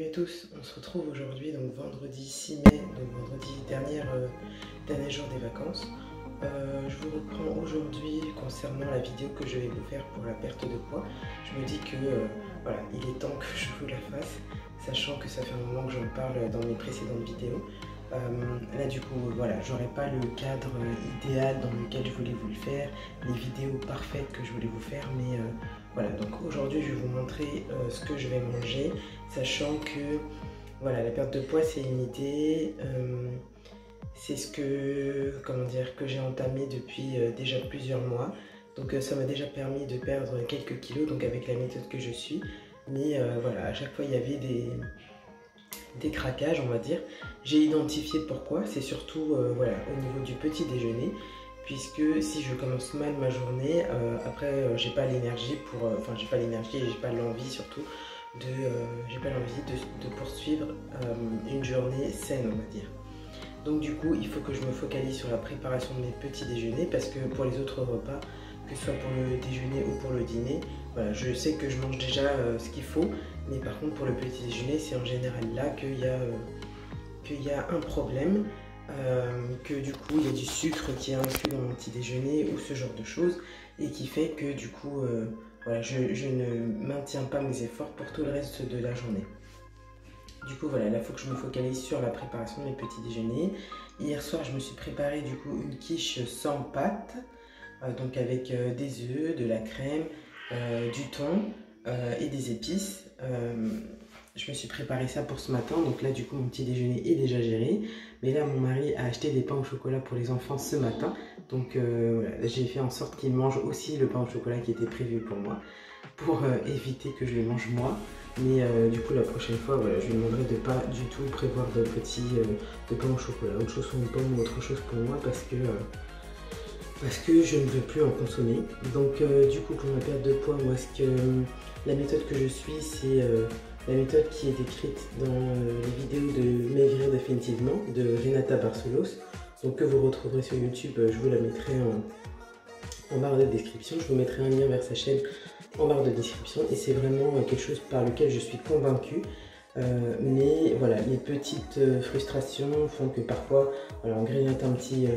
Salut à tous, on se retrouve aujourd'hui, donc vendredi 6 mai, donc vendredi dernier jour des vacances. Je vous reprends aujourd'hui concernant la vidéo que je vais vous faire pour la perte de poids. Je me dis que voilà, il est temps que je vous la fasse, sachant que ça fait un moment que j'en parle dans mes précédentes vidéos. Là du coup, voilà, j'aurais pas le cadre idéal dans lequel je voulais vous le faire, les vidéos parfaites que je voulais vous faire, mais voilà, donc aujourd'hui je vais vous montrer ce que je vais manger, sachant que voilà, la perte de poids c'est une idée, c'est ce que, comment dire, que j'ai entamé depuis déjà plusieurs mois. Donc ça m'a déjà permis de perdre quelques kilos, donc avec la méthode que je suis. Mais voilà, à chaque fois il y avait des craquages, on va dire. J'ai identifié pourquoi, c'est surtout voilà, au niveau du petit déjeuner. Puisque si je commence mal ma journée, après j'ai pas l'énergie pour, enfin j'ai pas l'énergie et j'ai pas l'envie surtout de poursuivre une journée saine, on va dire. Donc du coup, il faut que je me focalise sur la préparation de mes petits déjeuners parce que pour les autres repas, que ce soit pour le déjeuner ou pour le dîner, voilà, je sais que je mange déjà ce qu'il faut, mais par contre pour le petit déjeuner, c'est en général là qu'il y a un problème, que du coup il y a du sucre qui est inclus dans mon petit déjeuner ou ce genre de choses, et qui fait que du coup, voilà, je ne maintiens pas mes efforts pour tout le reste de la journée. Du coup voilà, là il faut que je me focalise sur la préparation de mes petits déjeuners. Hier soir je me suis préparé du coup une quiche sans pâte, donc avec des œufs, de la crème, du thon et des épices. Je me suis préparé ça pour ce matin, donc là du coup mon petit déjeuner est déjà géré. Mais là mon mari a acheté des pains au chocolat pour les enfants ce matin, donc voilà, j'ai fait en sorte qu'ils mangent aussi le pain au chocolat qui était prévu pour moi, pour éviter que je le mange moi. Mais du coup la prochaine fois, voilà, je lui demanderai de pas du tout prévoir de pain au chocolat, autre chose pour une pomme ou autre chose pour moi, parce que je ne veux plus en consommer. Donc du coup pour ma perte de poids, moi la méthode que je suis, c'est la méthode qui est décrite dans les vidéos de Maigrir définitivement de Renata Barcelos, donc que vous retrouverez sur YouTube. Je vous la mettrai en barre de description, je vous mettrai un lien vers sa chaîne en barre de description, et c'est vraiment quelque chose par lequel je suis convaincue. Mais voilà, les petites frustrations font que parfois, voilà, on grignote un petit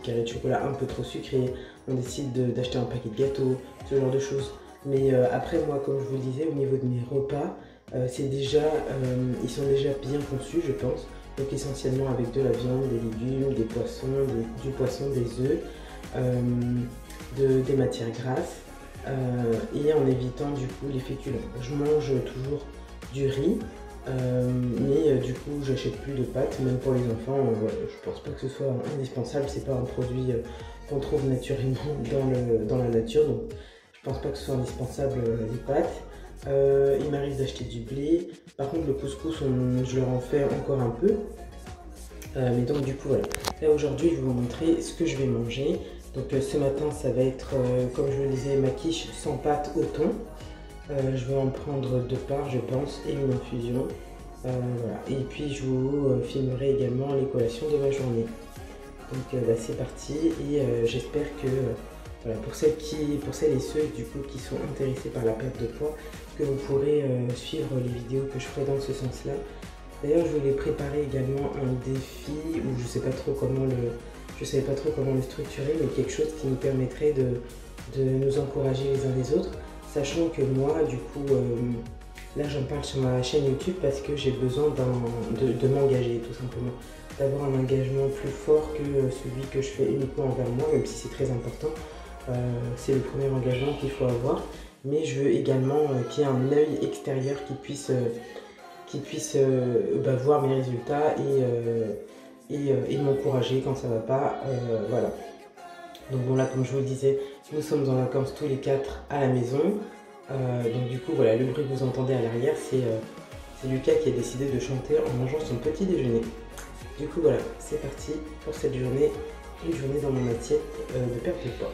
carré de chocolat un peu trop sucré, on décide d'acheter un paquet de gâteaux, ce genre de choses. Mais après, moi, comme je vous le disais, au niveau de mes repas, c'est déjà, ils sont déjà bien conçus, je pense. Donc essentiellement avec de la viande, des légumes, des poissons, du poisson, des œufs, des matières grasses, et en évitant du coup les féculents. Je mange toujours du riz, mais du coup j'achète plus de pâtes, même pour les enfants. Voilà, je pense pas que ce soit indispensable, c'est pas un produit qu'on trouve naturellement dans la nature, donc je pense pas que ce soit indispensable les pâtes. Il m'arrive d'acheter du blé, par contre le couscous je leur en fais encore un peu, mais donc du coup voilà, là aujourd'hui je vais vous montrer ce que je vais manger. Donc ce matin ça va être, comme je vous le disais, ma quiche sans pâte au thon. Je vais en prendre 2 parts je pense, et une infusion. Voilà. Et puis je vous filmerai également les collations de ma journée. Donc bah, c'est parti, et j'espère que voilà, pour celles et ceux du coup qui sont intéressés par la perte de poids, que vous pourrez suivre les vidéos que je ferai dans ce sens là. D'ailleurs je voulais préparer également un défi, où je savais pas trop comment le structurer, mais quelque chose qui nous permettrait de nous encourager les uns les autres, sachant que moi du coup là j'en parle sur ma chaîne YouTube parce que j'ai besoin de m'engager, tout simplement, d'avoir un engagement plus fort que celui que je fais uniquement envers moi, même si c'est très important. C'est le premier engagement qu'il faut avoir, mais je veux également qu'il y ait un œil extérieur qui puisse voir mes résultats et m'encourager quand ça va pas, voilà. Donc bon, là comme je vous le disais, nous sommes en vacances tous les 4 à la maison, donc du coup voilà, le bruit que vous entendez à l'arrière, c'est Lucas qui a décidé de chanter en mangeant son petit déjeuner. Du coup voilà, c'est parti pour cette journée, une journée dans mon assiette de perte de poids.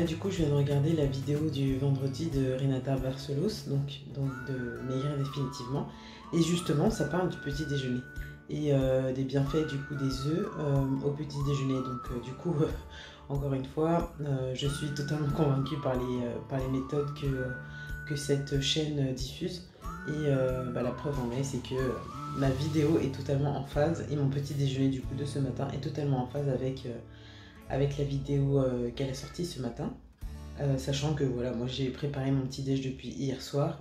du coup, je viens de regarder la vidéo du vendredi de Renata Barcelos, donc de maigrir définitivement. Et justement, ça parle du petit déjeuner et des bienfaits du coup des œufs au petit déjeuner. Donc du coup, encore une fois, je suis totalement convaincue par les méthodes que cette chaîne diffuse. Et la preuve en est, c'est que ma vidéo est totalement en phase et mon petit déjeuner du coup de ce matin est totalement en phase avec la vidéo qu'elle a sortie ce matin. Sachant que voilà, moi j'ai préparé mon petit déj depuis hier soir,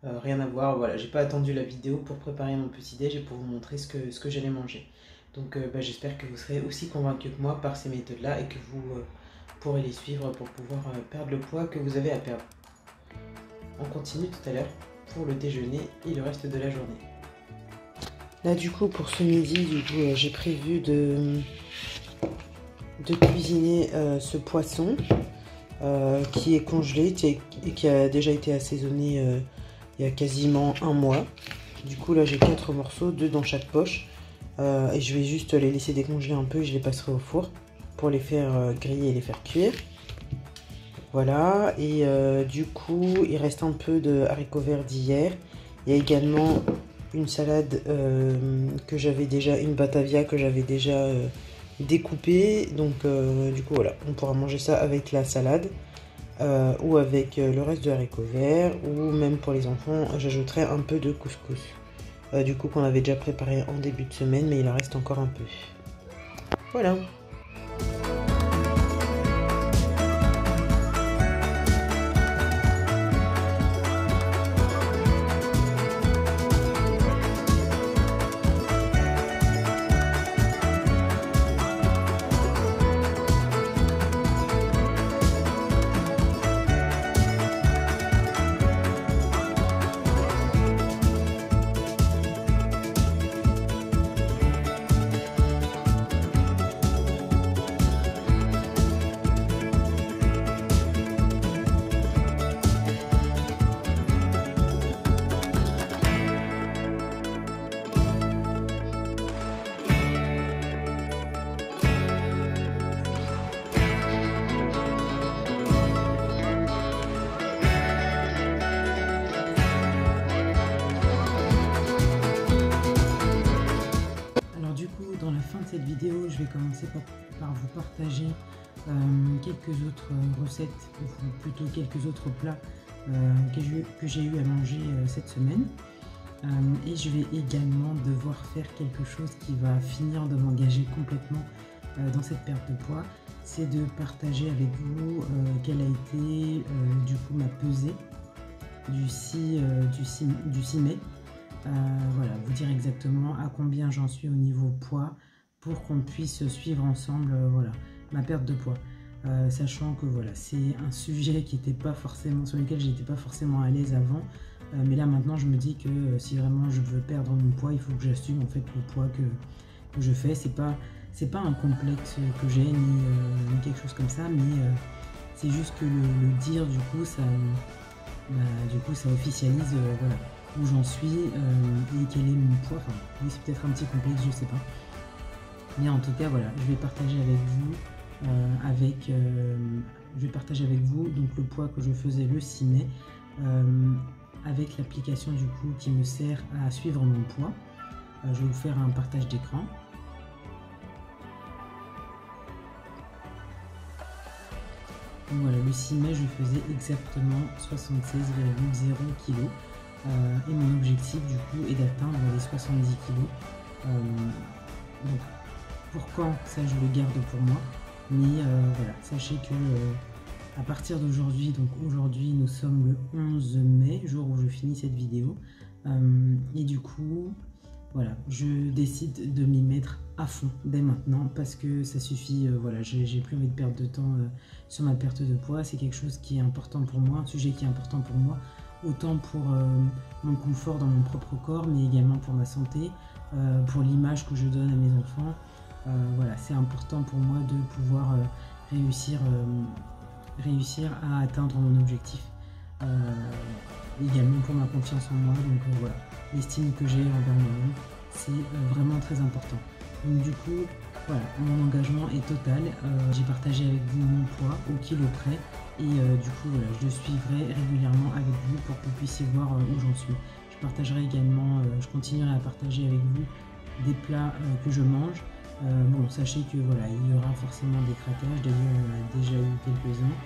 rien à voir, voilà, j'ai pas attendu la vidéo pour préparer mon petit déj et pour vous montrer ce que j'allais manger. Donc j'espère que vous serez aussi convaincus que moi par ces méthodes là et que vous pourrez les suivre pour pouvoir perdre le poids que vous avez à perdre. On continue tout à l'heure pour le déjeuner et le reste de la journée. Là du coup pour ce midi, j'ai prévu de cuisiner ce poisson qui est congelé et qui a déjà été assaisonné il y a quasiment un mois. Du coup là j'ai 4 morceaux, 2 dans chaque poche et je vais juste les laisser décongeler un peu et je les passerai au four pour les faire griller et les faire cuire. Voilà, et du coup il reste un peu de haricots verts d'hier. Il y a également une salade que j'avais déjà, une batavia que j'avais déjà découpée. Donc du coup voilà, on pourra manger ça avec la salade ou avec le reste de haricots verts, ou même pour les enfants j'ajouterai un peu de couscous. Du coup qu'on avait déjà préparé en début de semaine, mais il en reste encore un peu. Voilà. Dans la fin de cette vidéo, je vais commencer par vous partager quelques autres recettes, ou plutôt quelques autres plats que j'ai eu à manger cette semaine. Et je vais également devoir faire quelque chose qui va finir de m'engager complètement dans cette perte de poids. C'est de partager avec vous quelle a été du coup ma pesée du 6 mai. Voilà, vous dire exactement à combien j'en suis au niveau poids pour qu'on puisse suivre ensemble voilà, ma perte de poids. Sachant que voilà, c'est un sujet qui était pas forcément, sur lequel j'étais pas forcément à l'aise avant, mais là maintenant je me dis que si vraiment je veux perdre mon poids, il faut que j'assume en fait le poids que je fais. C'est pas un complexe que j'ai ni quelque chose comme ça, mais c'est juste que le dire du coup ça officialise voilà, où j'en suis et quel est mon poids. Enfin, oui, c'est peut-être un petit complexe, je sais pas. Mais en tout cas, voilà, je vais partager avec vous, donc le poids que je faisais le 6 mai avec l'application du coup qui me sert à suivre mon poids. Je vais vous faire un partage d'écran. Voilà, le 6 mai, je faisais exactement 76,0 kg. Et mon objectif du coup est d'atteindre les 70 kg. Donc pour quand, ça je le garde pour moi, mais voilà, sachez que à partir d'aujourd'hui, donc aujourd'hui nous sommes le 11 mai, jour où je finis cette vidéo, et du coup voilà, je décide de m'y mettre à fond dès maintenant parce que ça suffit, voilà, j'ai plus envie de perdre de temps sur ma perte de poids. C'est quelque chose qui est important pour moi, un sujet qui est important pour moi, autant pour mon confort dans mon propre corps, mais également pour ma santé, pour l'image que je donne à mes enfants. Voilà, c'est important pour moi de pouvoir réussir à atteindre mon objectif. Également pour ma confiance en moi, donc voilà, l'estime que j'ai envers moi-même, c'est vraiment très important. Donc du coup, voilà, mon engagement est total. J'ai partagé avec vous mon poids au kilo près et du coup voilà, je le suivrai régulièrement avec vous pour que vous puissiez voir où j'en suis. Je partagerai également, je continuerai à partager avec vous des plats que je mange. Bon, sachez que voilà, il y aura forcément des craquages, d'ailleurs on en a déjà eu quelques-uns,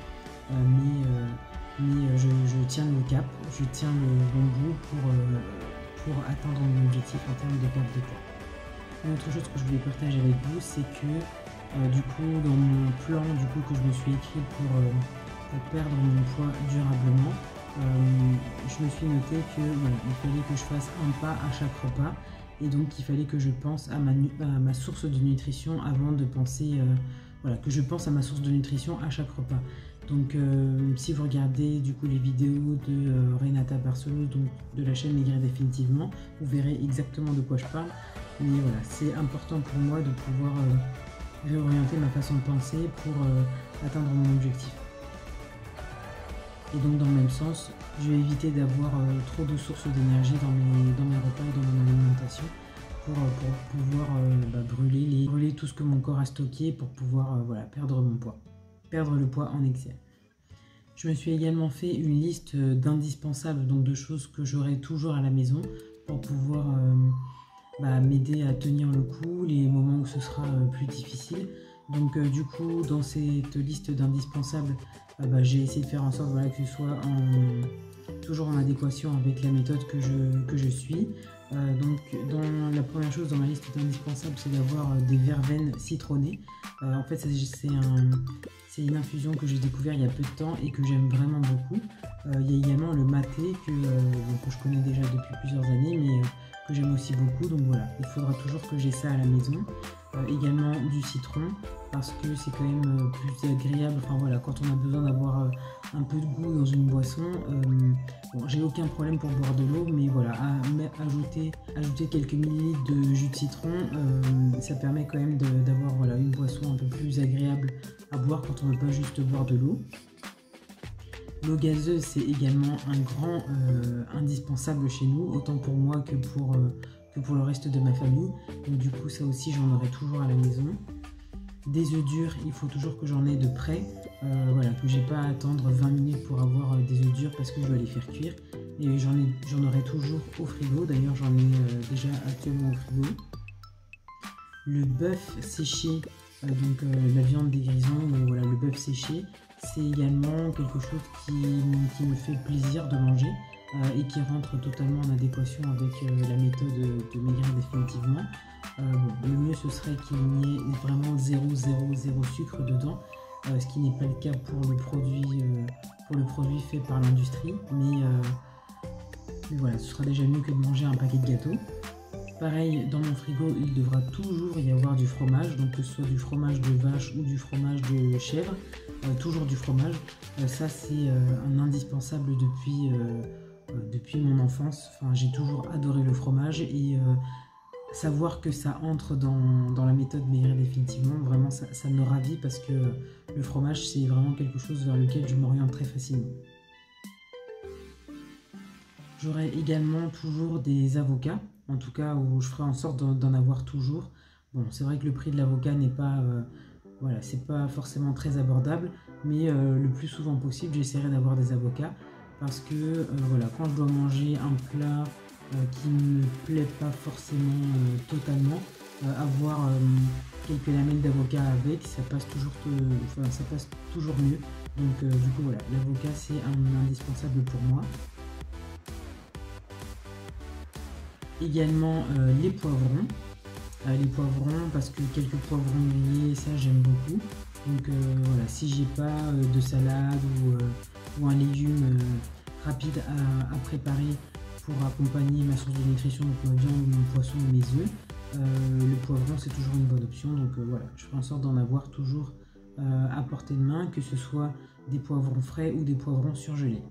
mais je tiens le cap, je tiens le bon bout pour atteindre mon objectif en termes de perte de poids. Une autre chose que je voulais partager avec vous, c'est que du coup dans mon plan que je me suis écrit pour perdre mon poids durablement, je me suis noté que voilà, il fallait que je fasse un pas à chaque repas et donc il fallait que je pense à ma source de nutrition avant de penser, voilà, que je pense à ma source de nutrition à chaque repas. Donc si vous regardez du coup les vidéos de Renata Barcelos, donc de la chaîne Maigrir Définitivement, vous verrez exactement de quoi je parle. Mais voilà, c'est important pour moi de pouvoir réorienter ma façon de penser pour atteindre mon objectif. Et donc dans le même sens, je vais éviter d'avoir trop de sources d'énergie dans mes repas et dans mon alimentation pour pouvoir brûler tout ce que mon corps a stocké pour pouvoir voilà, perdre mon poids, perdre le poids en excès. Je me suis également fait une liste d'indispensables, donc de choses que j'aurai toujours à la maison pour pouvoir m'aider à tenir le coup les moments où ce sera plus difficile. Donc du coup dans cette liste d'indispensables, j'ai essayé de faire en sorte voilà, que ce soit toujours en adéquation avec la méthode que je suis. Donc la première chose dans ma liste d'indispensables, c'est d'avoir des verveines citronnées. En fait c'est une infusion que j'ai découvert il y a peu de temps et que j'aime vraiment beaucoup. Il y a également le maté que je connais déjà depuis plusieurs années, mais que j'aime aussi beaucoup. Donc voilà, il faudra toujours que j'ai ça à la maison. Également du citron, parce que c'est quand même plus agréable. Enfin voilà, quand on a besoin d'avoir un peu de goût dans une boisson, bon, j'ai aucun problème pour boire de l'eau, mais voilà, ajouter quelques millilitres de jus de citron, ça permet quand même d'avoir voilà, une boisson un peu plus agréable à boire quand on ne veut pas juste boire de l'eau. L'eau gazeuse, c'est également un grand indispensable chez nous, autant pour moi que pour le reste de ma famille. Donc du coup, ça aussi, j'en aurai toujours à la maison. Des œufs durs, il faut toujours que j'en ai de près. Voilà, que j'ai pas à attendre 20 minutes pour avoir des œufs durs parce que je dois les faire cuire. Et j'en aurai toujours au frigo. D'ailleurs, j'en ai déjà actuellement au frigo. Le bœuf séché, donc la viande des grisons, donc voilà, le bœuf séché, c'est également quelque chose qui me fait plaisir de manger et qui rentre totalement en adéquation avec la méthode de Maigrir Définitivement. Le mieux ce serait qu'il n'y ait vraiment 0 sucre dedans, ce qui n'est pas le cas pour le produit fait par l'industrie, mais voilà, ce sera déjà mieux que de manger un paquet de gâteaux. Pareil, dans mon frigo, il devra toujours y avoir du fromage, donc que ce soit du fromage de vache ou du fromage de chèvre, toujours du fromage. Ça, c'est un indispensable depuis mon enfance. Enfin, j'ai toujours adoré le fromage et savoir que ça entre dans la méthode Maigrir Définitivement, vraiment, ça me ravit parce que le fromage, c'est vraiment quelque chose vers lequel je m'oriente très facilement. J'aurai également toujours des avocats, en tout cas où je ferai en sorte d'en avoir toujours. Bon, c'est vrai que le prix de l'avocat n'est pas, voilà, c'est pas forcément très abordable, mais le plus souvent possible, j'essaierai d'avoir des avocats parce que voilà, quand je dois manger un plat qui ne me plaît pas forcément totalement, avoir quelques lamelles d'avocat avec, ça passe toujours mieux. Donc du coup voilà, l'avocat c'est un indispensable pour moi. Également les poivrons. Les poivrons parce que quelques poivrons grillés, ça j'aime beaucoup. Donc voilà, si j'ai pas de salade ou un légume rapide à préparer pour accompagner ma source de nutrition, donc ma viande, mon poisson ou mes œufs, le poivron c'est toujours une bonne option. Donc voilà, je ferai en sorte d'en avoir toujours à portée de main, que ce soit des poivrons frais ou des poivrons surgelés.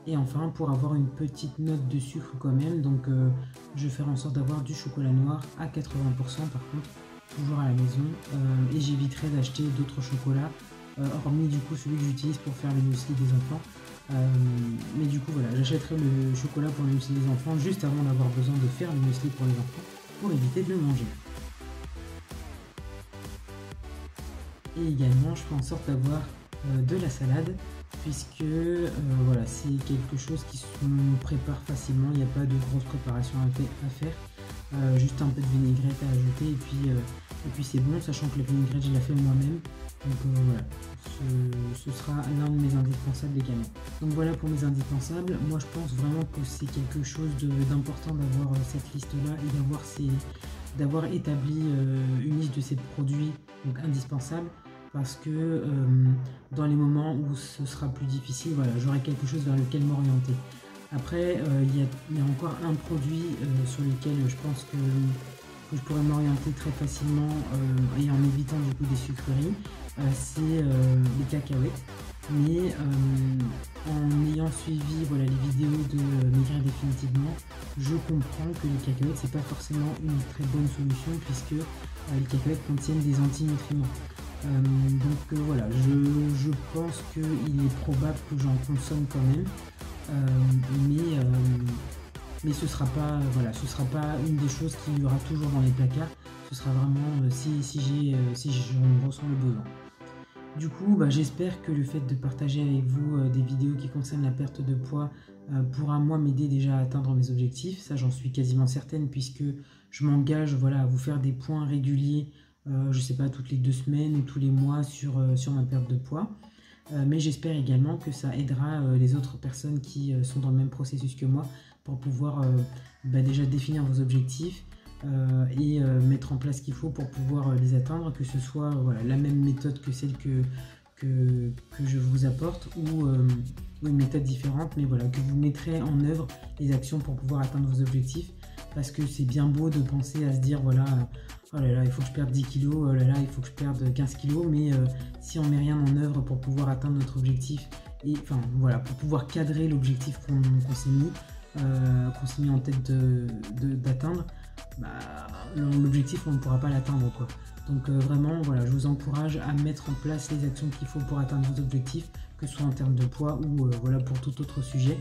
Et enfin, pour avoir une petite note de sucre quand même, donc je vais faire en sorte d'avoir du chocolat noir à 80% par contre, toujours à la maison, et j'éviterai d'acheter d'autres chocolats, hormis du coup celui que j'utilise pour faire le muesli des enfants. Mais du coup voilà, j'achèterai le chocolat pour le muesli des enfants juste avant d'avoir besoin de faire le muesli pour les enfants. pour éviter de le manger. Et également, je fais en sorte d'avoir de la salade, puisque voilà, c'est quelque chose qui se prépare facilement, il n'y a pas de grosse préparation à faire, juste un peu de vinaigrette à ajouter et puis c'est bon, sachant que la vinaigrette je la fais moi-même, donc voilà, ce sera l'un de mes indispensables également. Donc voilà pour mes indispensables. Moi je pense vraiment que c'est quelque chose d'important d'avoir cette liste là et d'avoir établi une liste de ces produits donc indispensables, parce que dans les moments où ce sera plus difficile, voilà, j'aurai quelque chose vers lequel m'orienter. Après, il y a encore un produit sur lequel je pense que je pourrais m'orienter très facilement et en évitant du coup des sucreries, c'est les cacahuètes. Mais en ayant suivi voilà, les vidéos de Maigrir définitivement, je comprends que les cacahuètes c'est pas forcément une très bonne solution, puisque les cacahuètes contiennent des antinutriments. Donc voilà, je pense qu'il est probable que j'en consomme quand même, mais ce sera pas une des choses qu'il y aura toujours dans les placards. Ce sera vraiment si j'en ressens le besoin. Du coup, j'espère que le fait de partager avec vous des vidéos qui concernent la perte de poids pourra moi m'aider déjà à atteindre mes objectifs. Ça, j'en suis quasiment certaine, puisque je m'engage voilà, à vous faire des points réguliers, je sais pas, toutes les 2 semaines ou tous les mois sur ma perte de poids. Mais j'espère également que ça aidera les autres personnes qui sont dans le même processus que moi, pour pouvoir déjà définir vos objectifs et mettre en place ce qu'il faut pour pouvoir les atteindre, que ce soit voilà, la même méthode que celle que je vous apporte, ou une méthode différente, mais voilà, que vous mettrez en œuvre les actions pour pouvoir atteindre vos objectifs. Parce que c'est bien beau de penser à se dire voilà, oh là là, il faut que je perde 10 kg, oh là là, il faut que je perde 15 kg, mais si on met rien en œuvre pour pouvoir atteindre notre objectif, et enfin voilà, pour pouvoir cadrer l'objectif qu'on s'est mis en tête d'atteindre, l'objectif on ne pourra pas l'atteindre quoi. Donc vraiment voilà, je vous encourage à mettre en place les actions qu'il faut pour atteindre vos objectifs, que ce soit en termes de poids ou voilà, pour tout autre sujet.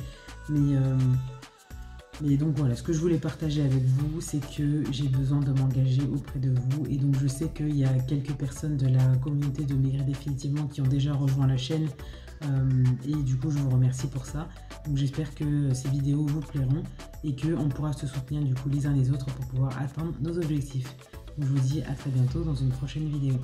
Mais donc voilà, ce que je voulais partager avec vous, c'est que j'ai besoin de m'engager auprès de vous, et donc je sais qu'il y a quelques personnes de la communauté de Maigrir définitivement qui ont déjà rejoint la chaîne, et du coup je vous remercie pour ça. Donc j'espère que ces vidéos vous plairont et qu'on pourra se soutenir du coup les uns les autres pour pouvoir atteindre nos objectifs. Donc je vous dis à très bientôt dans une prochaine vidéo.